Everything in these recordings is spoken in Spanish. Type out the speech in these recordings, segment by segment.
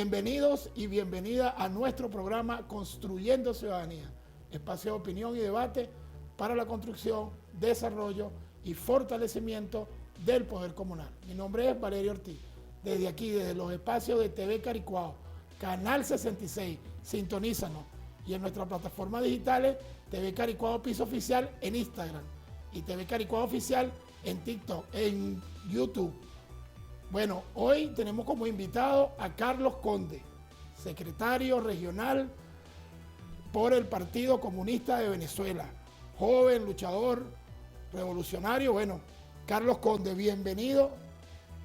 Bienvenidos y bienvenida a nuestro programa Construyendo Ciudadanía, espacio de opinión y debate para la construcción, desarrollo y fortalecimiento del poder comunal. Mi nombre es Valerio Ortiz. Desde aquí, desde los espacios de TV Caricuao, Canal 66, sintonízanos. Y en nuestras plataformas digitales, TV Caricuao Piso Oficial en Instagram y TV Caricuao Oficial en TikTok, en YouTube. Bueno, hoy tenemos como invitado a Carlos Conde, secretario regional por el Partido Comunista de Venezuela. Joven, luchador, revolucionario. Bueno, Carlos Conde, bienvenido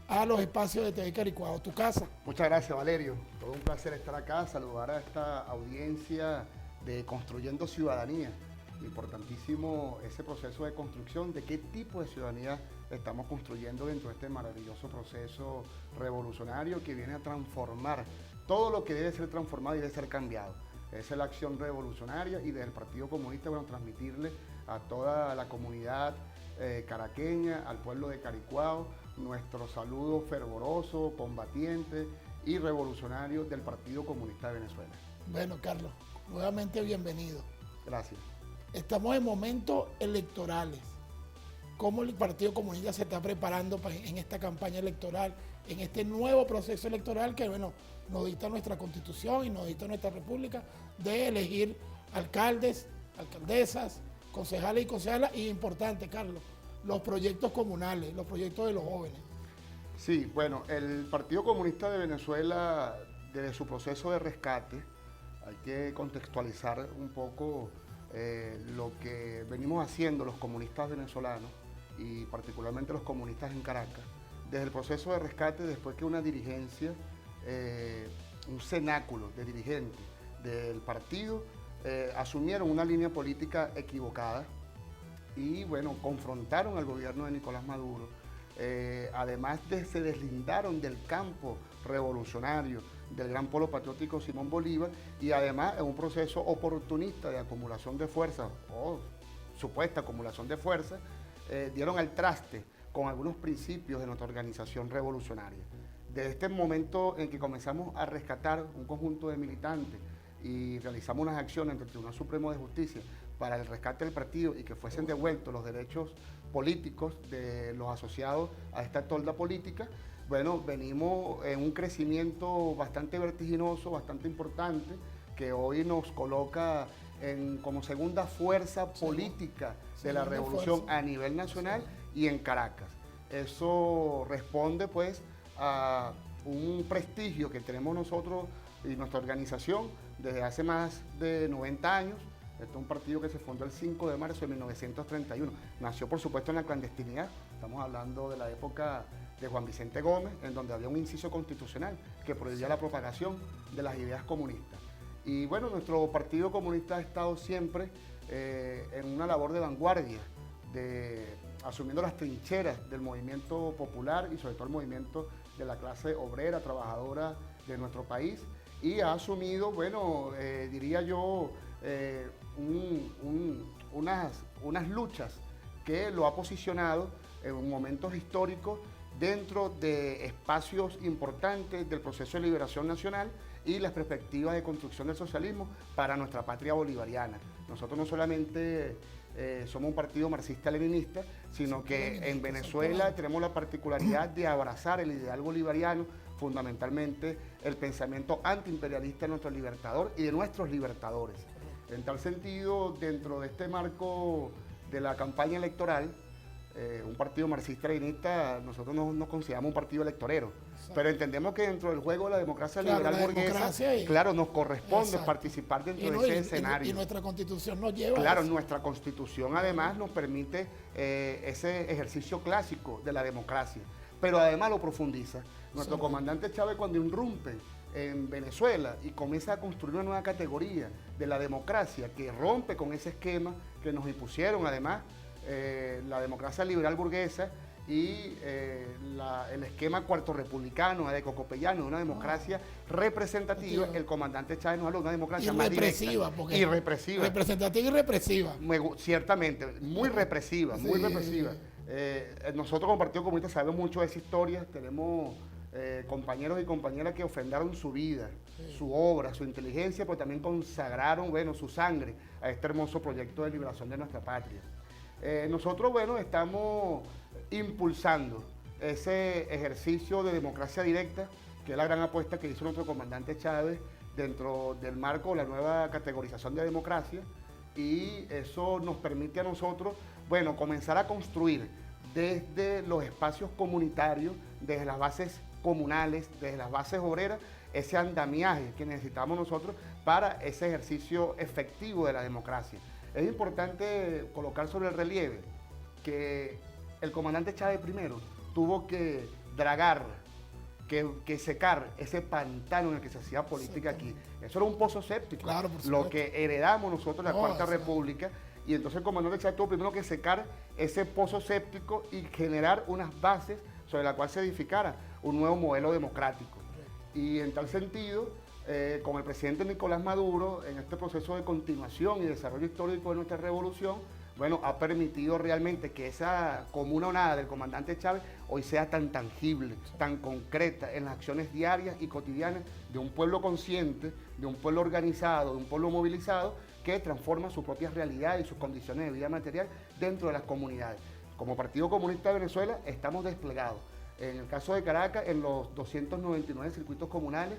a los espacios de TV Caricuao, tu casa. Muchas gracias, Valerio. Todo un placer estar acá, saludar a esta audiencia de Construyendo Ciudadanía. Importantísimo ese proceso de construcción, de qué tipo de ciudadanía estamos construyendo dentro de este maravilloso proceso revolucionario que viene a transformar todo lo que debe ser transformado y debe ser cambiado. Esa es la acción revolucionaria y desde el Partido Comunista, bueno, transmitirle a toda la comunidad caraqueña, al pueblo de Caricuao, nuestro saludo fervoroso, combatiente y revolucionario del Partido Comunista de Venezuela. Bueno, Carlos, nuevamente bienvenido. Gracias. Estamos en momentos electorales. ¿Cómo el Partido Comunista se está preparando en esta campaña electoral, en este nuevo proceso electoral que, bueno, nos dicta nuestra Constitución y nos dicta nuestra República de elegir alcaldes, alcaldesas, concejales y concejalas? Y importante, Carlos, los proyectos comunales, los proyectos de los jóvenes. Sí, bueno, el Partido Comunista de Venezuela, desde su proceso de rescate, hay que contextualizar un poco lo que venimos haciendo los comunistas venezolanos y particularmente los comunistas en Caracas, desde el proceso de rescate después que una dirigencia, un cenáculo de dirigentes del partido asumieron una línea política equivocada y bueno, confrontaron al gobierno de Nicolás Maduro, además se deslindaron del campo revolucionario del gran polo patriótico Simón Bolívar y además en un proceso oportunista de acumulación de fuerzas o supuesta acumulación de fuerzas, dieron al traste con algunos principios de nuestra organización revolucionaria. Desde este momento en que comenzamos a rescatar un conjunto de militantes y realizamos unas acciones ante el Tribunal Supremo de Justicia para el rescate del partido y que fuesen devueltos los derechos políticos de los asociados a esta tolda política, bueno, venimos en un crecimiento bastante vertiginoso, bastante importante, que hoy nos coloca como segunda fuerza política de la revolución a nivel nacional y en Caracas. Eso responde pues a un prestigio que tenemos nosotros y nuestra organización desde hace más de 90 años. Este es un partido que se fundó el 5 de marzo de 1931. Nació, por supuesto, en la clandestinidad. Estamos hablando de la época de Juan Vicente Gómez, en donde había un inciso constitucional que prohibía la propagación de las ideas comunistas. Y bueno, nuestro Partido Comunista ha estado siempre en una labor de vanguardia, asumiendo las trincheras del movimiento popular y sobre todo el movimiento de la clase obrera, trabajadora de nuestro país, y ha asumido, bueno, diría yo, unas luchas que lo ha posicionado en momentos históricos dentro de espacios importantes del proceso de liberación nacional y las perspectivas de construcción del socialismo para nuestra patria bolivariana. Nosotros no solamente somos un partido marxista-leninista, sino que en Venezuela tenemos la particularidad de abrazar el ideal bolivariano, fundamentalmente el pensamiento antiimperialista de nuestro libertador y de nuestros libertadores. En tal sentido, dentro de este marco de la campaña electoral, un partido marxista-leninista, nosotros no nos consideramos un partido electorero, pero entendemos que dentro del juego de la democracia liberal burguesa, claro, nos corresponde participar dentro de ese escenario. Y nuestra Constitución nos lleva a eso. Nuestra Constitución además nos permite ese ejercicio clásico de la democracia, pero además lo profundiza. Nuestro comandante Chávez, cuando irrumpe en Venezuela y comienza a construir una nueva categoría de la democracia que rompe con ese esquema que nos impusieron además la democracia liberal burguesa y el esquema cuarto republicano de Cocopellano, de una democracia representativa. El comandante Chávez nos habló de una democracia más directa y represiva. Representativa y represiva. Ciertamente, muy represiva, muy represiva. Nosotros como Partido Comunista sabemos mucho de esa historia, tenemos compañeros y compañeras que ofrendaron su vida, su obra, su inteligencia, pero también consagraron, bueno, su sangre a este hermoso proyecto de liberación de nuestra patria. Nosotros, bueno, estamos impulsando ese ejercicio de democracia directa, que es la gran apuesta que hizo nuestro comandante Chávez dentro del marco de la nueva categorización de democracia, y eso nos permite a nosotros, bueno, comenzar a construir desde los espacios comunitarios, desde las bases comunales, desde las bases obreras, ese andamiaje que necesitamos nosotros para ese ejercicio efectivo de la democracia. Es importante colocar sobre el relieve que el comandante Chávez primero tuvo que dragar, que secar ese pantano en el que se hacía política aquí. Eso era un pozo séptico, claro, lo que heredamos nosotros en la Cuarta República, y entonces el comandante Chávez tuvo primero que secar ese pozo séptico y generar unas bases sobre las cuales se edificara un nuevo modelo democrático. Y en tal sentido, con el presidente Nicolás Maduro, en este proceso de continuación y desarrollo histórico de nuestra revolución, bueno, ha permitido realmente que esa comuna onada del comandante Chávez hoy sea tan tangible, tan concreta en las acciones diarias y cotidianas de un pueblo consciente, de un pueblo organizado, de un pueblo movilizado, que transforma su propia realidad y sus condiciones de vida material dentro de las comunidades. Como Partido Comunista de Venezuela estamos desplegados. En el caso de Caracas, en los 299 circuitos comunales,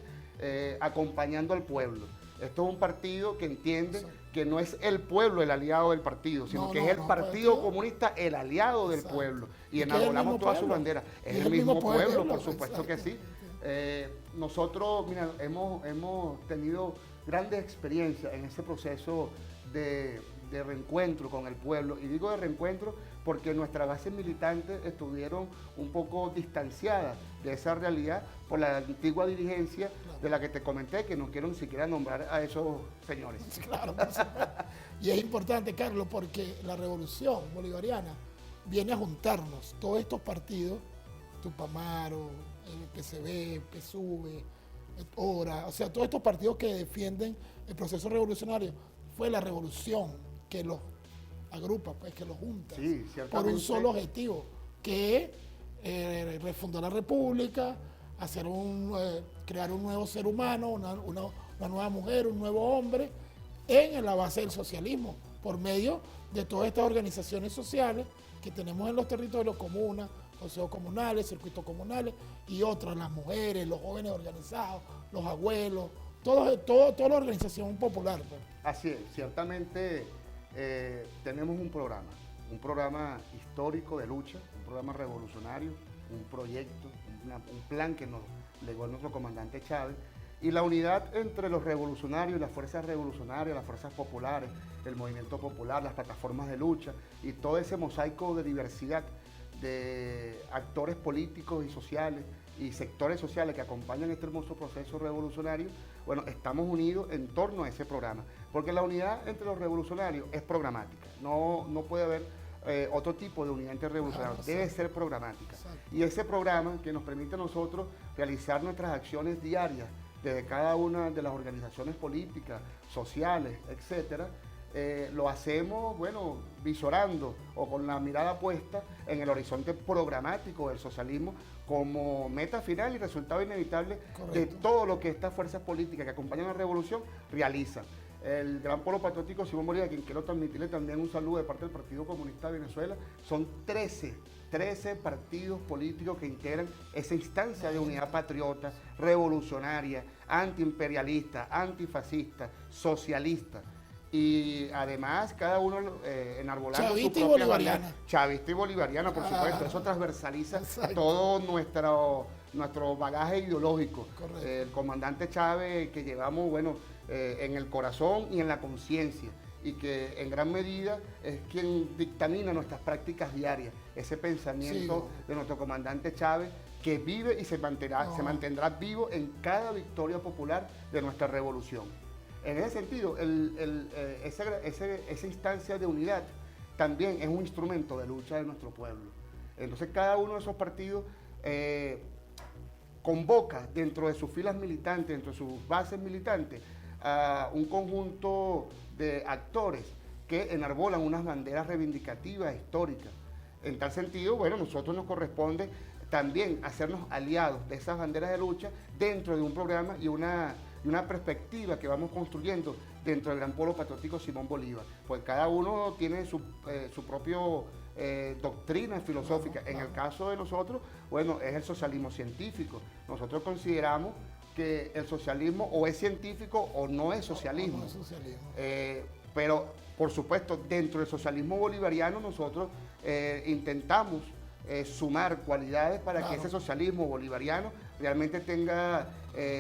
acompañando al pueblo. Esto es un partido que entiende que no es el pueblo el aliado del partido, sino que es el Partido Comunista el aliado del pueblo. Y enarbolamos todas sus banderas. Es el mismo pueblo, por supuesto que sí. Nosotros, mira, hemos tenido grandes experiencias en ese proceso de reencuentro con el pueblo, y digo de reencuentro porque nuestras bases militantes estuvieron un poco distanciadas de esa realidad por la antigua dirigencia de la que te comenté, que no quiero ni siquiera nombrar a esos señores. Claro, por supuesto. Y es importante, Carlos, porque la revolución bolivariana viene a juntarnos, todos estos partidos, Tupamaro, el PCB, PSUV, ORA, o sea, todos estos partidos que defienden el proceso revolucionario, fue la revolución que los agrupa, pues, que los junta, sí, por un solo objetivo, que es refundar la república, hacer crear un nuevo ser humano, una nueva mujer, un nuevo hombre, en la base del socialismo, por medio de todas estas organizaciones sociales que tenemos en los territorios, comunas, consejos comunales, circuitos comunales y otras, las mujeres, los jóvenes organizados, los abuelos, toda la organización popular. Pues. Así es, ciertamente tenemos un programa histórico de lucha, un programa revolucionario, un proyecto, un plan que nos legó nuestro comandante Chávez, y la unidad entre los revolucionarios, las fuerzas revolucionarias, las fuerzas populares, el movimiento popular, las plataformas de lucha y todo ese mosaico de diversidad de actores políticos y sociales y sectores sociales que acompañan este hermoso proceso revolucionario. Bueno, estamos unidos en torno a ese programa, porque la unidad entre los revolucionarios es programática, no puede haber otro tipo de unidad entre revolucionarios, debe ser programática. Y ese programa que nos permite a nosotros realizar nuestras acciones diarias desde cada una de las organizaciones políticas, sociales, etcétera, lo hacemos, bueno, visorando o con la mirada puesta en el horizonte programático del socialismo como meta final y resultado inevitable de todo lo que estas fuerzas políticas que acompañan a la revolución realizan. El gran polo patriótico Simón Bolívar, a quien quiero transmitirle también un saludo de parte del Partido Comunista de Venezuela, son 13 partidos políticos que integran esa instancia de unidad patriota, revolucionaria, antiimperialista, antifascista, socialista. Y además cada uno enarbolando chavista su propia y bolivariana. Chavista y bolivariana, por supuesto. Eso transversaliza todo nuestro bagaje ideológico. El comandante Chávez, que llevamos, bueno, en el corazón y en la conciencia, y que en gran medida es quien dictamina nuestras prácticas diarias. Ese pensamiento de nuestro comandante Chávez, que vive y se mantendrá vivo en cada victoria popular de nuestra revolución. En ese sentido, esa instancia de unidad también es un instrumento de lucha de nuestro pueblo. Entonces, cada uno de esos partidos convoca dentro de sus filas militantes, dentro de sus bases militantes, a un conjunto de actores que enarbolan unas banderas reivindicativas históricas. En tal sentido, bueno, a nosotros nos corresponde también hacernos aliados de esas banderas de lucha dentro de un programa y una perspectiva que vamos construyendo dentro del Gran Polo Patriótico Simón Bolívar. Pues cada uno tiene su propio doctrina filosófica. En el caso de nosotros, bueno, es el socialismo científico. Nosotros consideramos que el socialismo o es científico o no es socialismo. No es socialismo. Pero, por supuesto, dentro del socialismo bolivariano nosotros intentamos sumar cualidades para que ese socialismo bolivariano realmente tenga...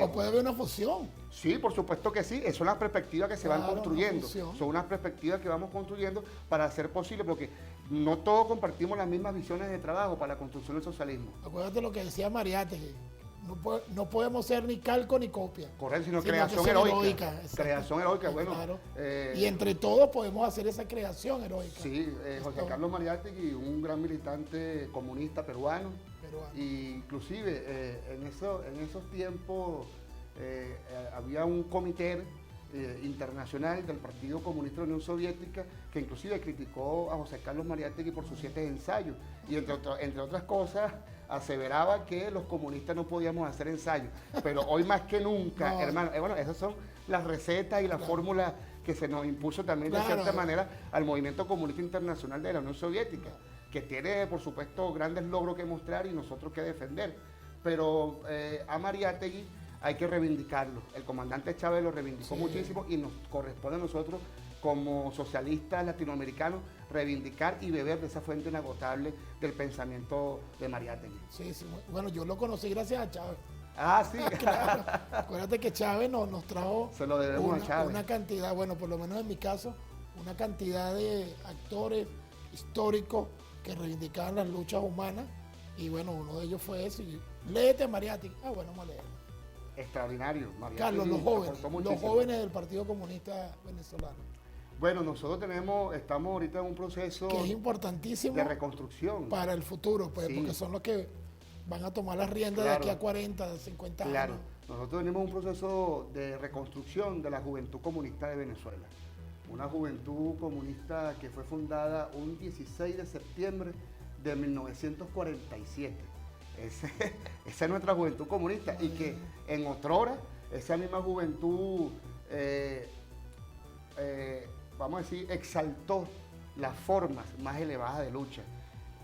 o puede haber una fusión. Sí, por supuesto que sí. Son las perspectivas que se van construyendo. Son unas perspectivas que vamos construyendo para hacer posible, porque no todos compartimos las mismas visiones de trabajo para la construcción del socialismo. Acuérdate lo que decía Mariátegui. No podemos ser ni calco ni copia. Correcto, sino creación heroica. Creación heroica, bueno. Claro. Y entre todos podemos hacer esa creación heroica. Sí, José Carlos Mariátegui, un gran militante comunista peruano. Inclusive en esos tiempos había un comité internacional del Partido Comunista de la Unión Soviética que inclusive criticó a José Carlos Mariátegui por sus 7 ensayos y entre otras cosas aseveraba que los comunistas no podíamos hacer ensayos, pero hoy más que nunca, hermano, bueno, esas son las recetas y las fórmulas que se nos impuso también de cierta manera al movimiento comunista internacional de la Unión Soviética, que tiene por supuesto grandes logros que mostrar y nosotros que defender, pero a Mariátegui hay que reivindicarlo. El comandante Chávez lo reivindicó muchísimo y nos corresponde a nosotros como socialistas latinoamericanos reivindicar y beber de esa fuente inagotable del pensamiento de Mariátegui. Sí, bueno, yo lo conocí gracias a Chávez. Ah, sí. Claro. Acuérdate que Chávez nos trajo se lo debemos a Chávez. Una cantidad, bueno, por lo menos en mi caso, una cantidad de actores históricos que reivindicaban las luchas humanas y bueno, uno de ellos fue ese. Léete a Mariátegui. Bueno, vamos a leerlo. Extraordinario. Carlos, los jóvenes del Partido Comunista Venezolano. Bueno, nosotros estamos ahorita en un proceso que es importantísimo de reconstrucción para el futuro, pues, porque son los que van a tomar las riendas de aquí a 40, 50 años. Claro, nosotros tenemos un proceso de reconstrucción de la Juventud Comunista de Venezuela. Una juventud comunista que fue fundada un 16 de septiembre de 1947. Esa es nuestra juventud comunista y que en otrora esa misma juventud, vamos a decir, exaltó las formas más elevadas de lucha,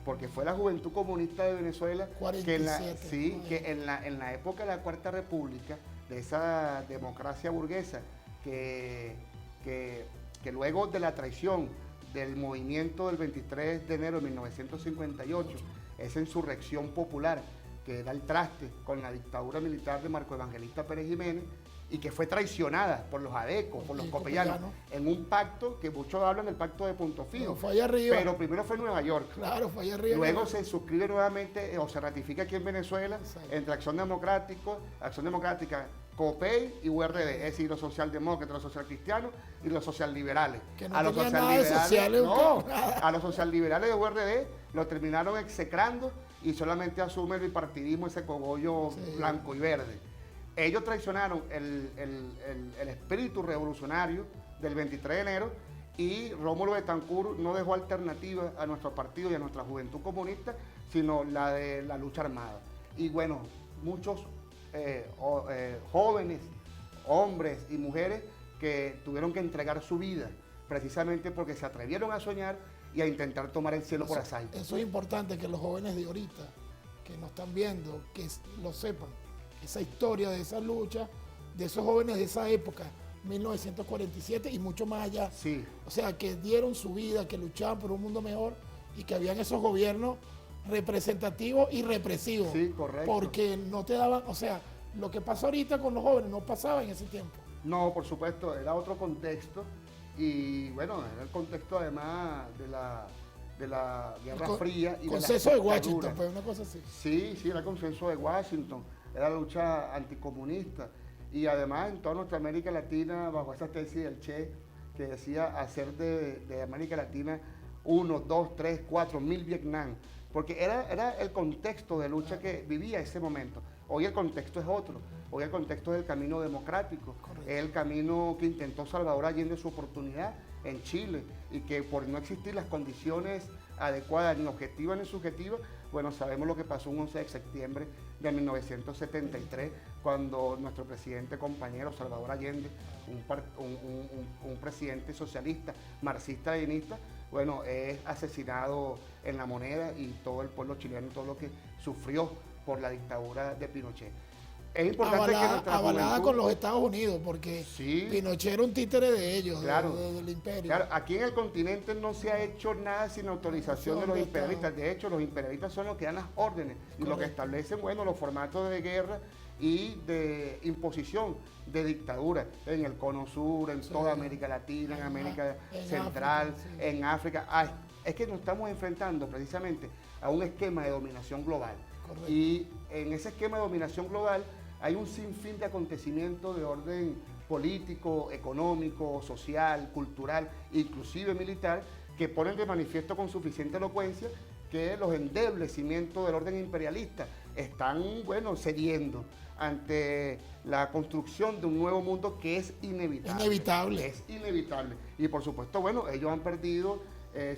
porque fue la Juventud Comunista de Venezuela 47, que en la época de la Cuarta República, de esa democracia burguesa, que luego de la traición del movimiento del 23 de enero de 1958, esa insurrección popular que da el traste con la dictadura militar de Marco Evangelista Pérez Jiménez y que fue traicionada por los adecos, por los copellanos, en un pacto que muchos hablan del pacto de Punto Fijo. Fue allá arriba. Pero primero fue en Nueva York. Claro, fue allá arriba. Luego se suscribe nuevamente o se ratifica aquí en Venezuela entre Acción Democrática, COPEI y URD, es decir, los socialdemócratas, los socialcristianos y los socialliberales. Que no a los socialliberales, a los socialliberales de URD lo terminaron execrando y solamente asume el bipartidismo, ese cogollo blanco y verde. Ellos traicionaron el espíritu revolucionario del 23 de enero y Rómulo Betancourt no dejó alternativa a nuestro partido y a nuestra juventud comunista, sino la de la lucha armada. Y bueno, muchos jóvenes, hombres y mujeres que tuvieron que entregar su vida precisamente porque se atrevieron a soñar y a intentar tomar el cielo por asalto. Eso es importante que los jóvenes de ahorita, que nos están viendo, que lo sepan. Esa historia de esa lucha, de esos jóvenes de esa época, 1947 y mucho más allá. Sí. O sea, que dieron su vida, que luchaban por un mundo mejor y que habían esos gobiernos representativos y represivos. Sí, correcto. Porque no te daban, o sea, lo que pasa ahorita con los jóvenes no pasaba en ese tiempo. No, por supuesto, era otro contexto y bueno, era el contexto además de la Guerra Fría y consenso de Washington, pues una cosa así. Sí, era el consenso de Washington, era la lucha anticomunista y además en toda nuestra América Latina, bajo esa tesis del Che, que decía hacer de América Latina 1, 2, 3, 4 mil Vietnam, porque era el contexto de lucha que vivía ese momento. Hoy el contexto es otro. Hoy el contexto es el camino democrático. Correcto. Es el camino que intentó Salvador Allende su oportunidad en Chile y que por no existir las condiciones adecuadas, ni objetivas ni subjetivas, bueno, sabemos lo que pasó un 11 de septiembre de 1973, cuando nuestro presidente compañero Salvador Allende, un presidente socialista, marxista-leninista, bueno, es asesinado en La Moneda y todo el pueblo chileno, todo lo que sufrió por la dictadura de Pinochet. Es importante que nuestra avalada juventud, con los Estados Unidos, porque sí, Pinochet era un títere de ellos, claro, del imperio. Claro, aquí en el continente no se ha hecho nada sin autorización de los imperialistas. De hecho, los imperialistas son los que dan las órdenes y los que establecen, bueno, los formatos de guerra y de imposición de dictadura en el Cono Sur, en toda América Latina, en América Central, África, en África. Es que nos estamos enfrentando precisamente a un esquema de dominación global. Correcto. Y en ese esquema de dominación global hay un sinfín de acontecimientos de orden político, económico, social, cultural, inclusive militar, que ponen de manifiesto con suficiente elocuencia que los endebles cimientos del orden imperialista están, bueno, cediendo ante la construcción de un nuevo mundo que es inevitable. Inevitable. Es inevitable. Y por supuesto, bueno, ellos han perdido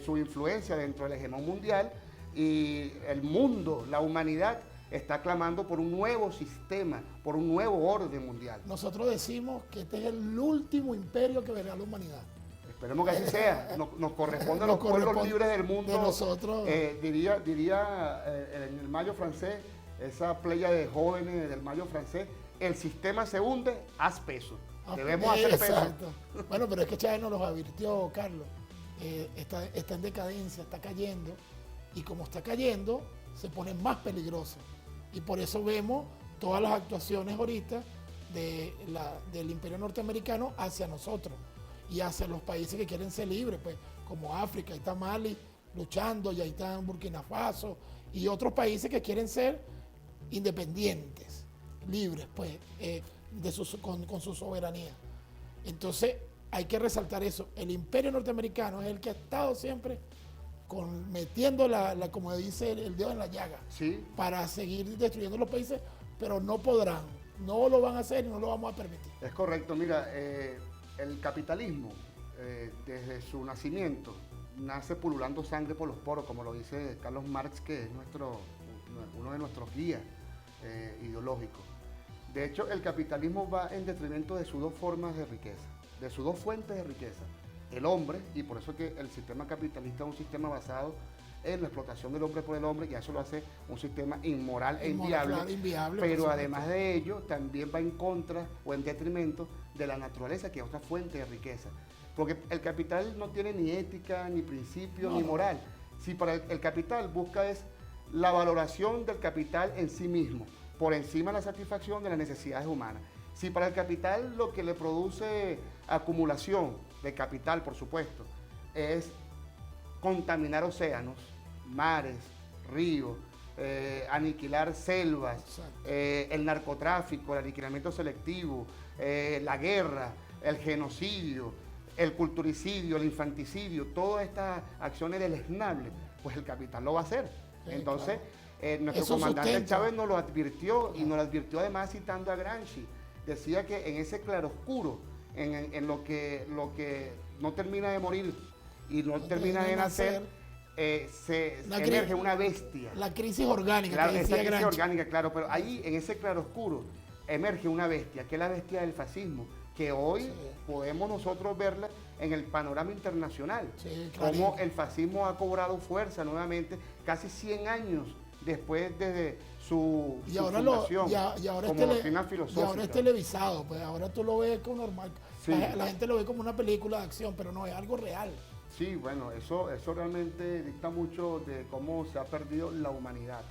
su influencia dentro del hegemón mundial y el mundo, la humanidad, está clamando por un nuevo sistema, por un nuevo orden mundial. Nosotros decimos que este es el último imperio que verá la humanidad. Esperemos que así sea. Nos corresponde a los pueblos libres del mundo. De nosotros. Diría en el mayo francés, esa playa de jóvenes del mayo francés, el sistema se hunde, haz peso. Debemos hacer peso. Exacto. Bueno, pero es que Chávez nos los advirtió, Carlos. Está en decadencia, está cayendo. Y como está cayendo, se pone más peligroso. Y por eso vemos todas las actuaciones ahorita del imperio norteamericano hacia nosotros y hacia los países que quieren ser libres, pues como África, ahí está Mali luchando, y ahí está Burkina Faso y otros países que quieren ser independientes, libres, pues, con su soberanía. Entonces hay que resaltar eso. El imperio norteamericano es el que ha estado siempre metiendo como dice el dedo en la llaga, ¿Sí? para seguir destruyendo los países, pero no podrán, no lo van a hacer y no lo vamos a permitir. Es correcto. Mira, el capitalismo, desde su nacimiento, nace pululando sangre por los poros, como lo dice Carlos Marx, que es uno de nuestros guías ideológicos. De hecho, el capitalismo va en detrimento de sus dos formas de riqueza, de sus dos fuentes de riqueza. El hombre, y por eso que el sistema capitalista es un sistema basado en la explotación del hombre por el hombre, y eso lo hace un sistema inmoral e inviable, Claro, inviable, pero además de ello también va en contra o en detrimento de la naturaleza, que es otra fuente de riqueza. Porque el capital no tiene ni ética, ni principio, ni moral. Si para el capital busca es la valoración del capital en sí mismo, por encima de la satisfacción de las necesidades humanas. Si para el capital lo que le produce acumulación de capital, por supuesto, es contaminar océanos, mares, ríos, aniquilar selvas, el narcotráfico, el aniquilamiento selectivo, la guerra, el genocidio, el culturicidio, el infanticidio, todas estas acciones deleznables, pues el capital lo va a hacer. Entonces, nuestro comandante Chávez nos lo advirtió, y nos lo advirtió además citando a Gramsci. Decía que en ese claroscuro, en lo que no termina de morir y no termina de nacer, emerge una bestia. La crisis orgánica. Claro, esa crisis orgánica, claro, pero ahí en ese claroscuro emerge una bestia, que es la bestia del fascismo, que hoy podemos nosotros verla en el panorama internacional. Cómo el fascismo ha cobrado fuerza nuevamente, casi 100 años después de su fundación, como doctrina filosófica. Y ahora es televisado, pues ahora tú lo ves como normal. La gente lo ve como una película de acción, pero no, es algo real. Sí, bueno, eso realmente dicta mucho de cómo se ha perdido la humanidad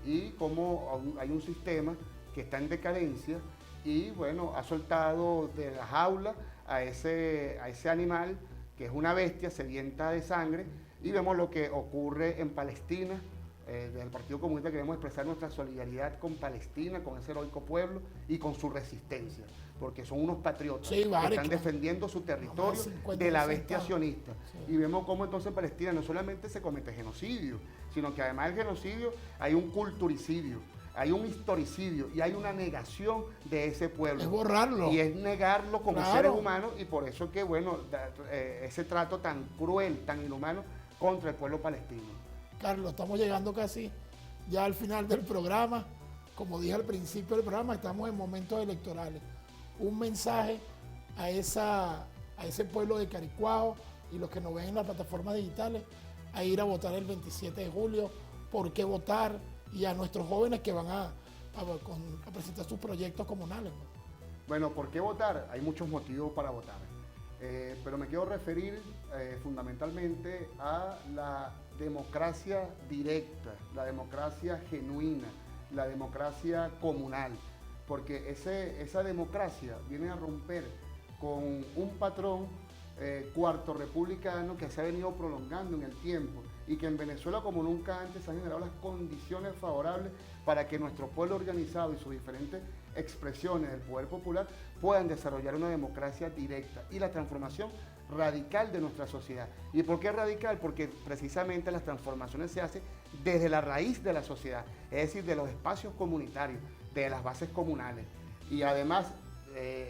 y cómo hay un sistema que está en decadencia y, bueno, ha soltado de la jaula a ese animal que es una bestia sedienta de sangre, y vemos lo que ocurre en Palestina. Desde el Partido Comunista queremos expresar nuestra solidaridad con Palestina, con ese heroico pueblo y con su resistencia, porque son unos patriotas que están defendiendo su territorio de la bestia sionista. Y vemos cómo entonces en Palestina no solamente se comete genocidio, sino que además del genocidio hay un culturicidio, hay un historicidio y hay una negación de ese pueblo. Es borrarlo. Y es negarlo como Claro. seres humanos, y por eso que, bueno, ese trato tan cruel, tan inhumano contra el pueblo palestino. Carlos, estamos llegando casi ya al final del programa. Como dije al principio del programa, estamos en momentos electorales. Un mensaje a ese pueblo de Caricuao y los que nos ven en las plataformas digitales a ir a votar el 27 de julio, por qué votar, y a nuestros jóvenes que van a presentar sus proyectos comunales. Bueno, ¿por qué votar? Hay muchos motivos para votar, pero me quiero referir fundamentalmente a la democracia directa, la democracia genuina, la democracia comunal, porque esa democracia viene a romper con un patrón cuarto republicano que se ha venido prolongando en el tiempo, y que en Venezuela como nunca antes se han generado las condiciones favorables para que nuestro pueblo organizado y sus diferentes expresiones del poder popular puedan desarrollar una democracia directa y la transformación radical de nuestra sociedad. ¿Y por qué radical? Porque precisamente las transformaciones se hacen desde la raíz de la sociedad, es decir, de los espacios comunitarios, de las bases comunales. Y además,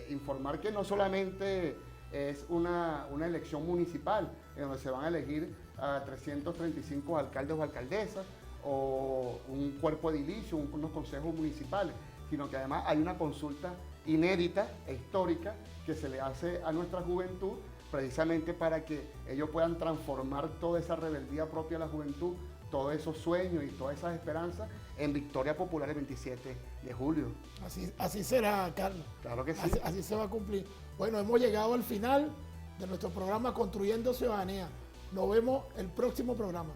informar que no solamente es una elección municipal en donde se van a elegir a 335 alcaldes o alcaldesas o un cuerpo edilicio, unos consejos municipales, sino que además hay una consulta inédita e histórica que se le hace a nuestra juventud, precisamente para que ellos puedan transformar toda esa rebeldía propia de la juventud, todos esos sueños y todas esas esperanzas en victoria popular el 27 de julio. Así será, Carlos. Claro que sí. Así se va a cumplir. Bueno, hemos llegado al final de nuestro programa Construyendo Ciudadanía. Nos vemos el próximo programa.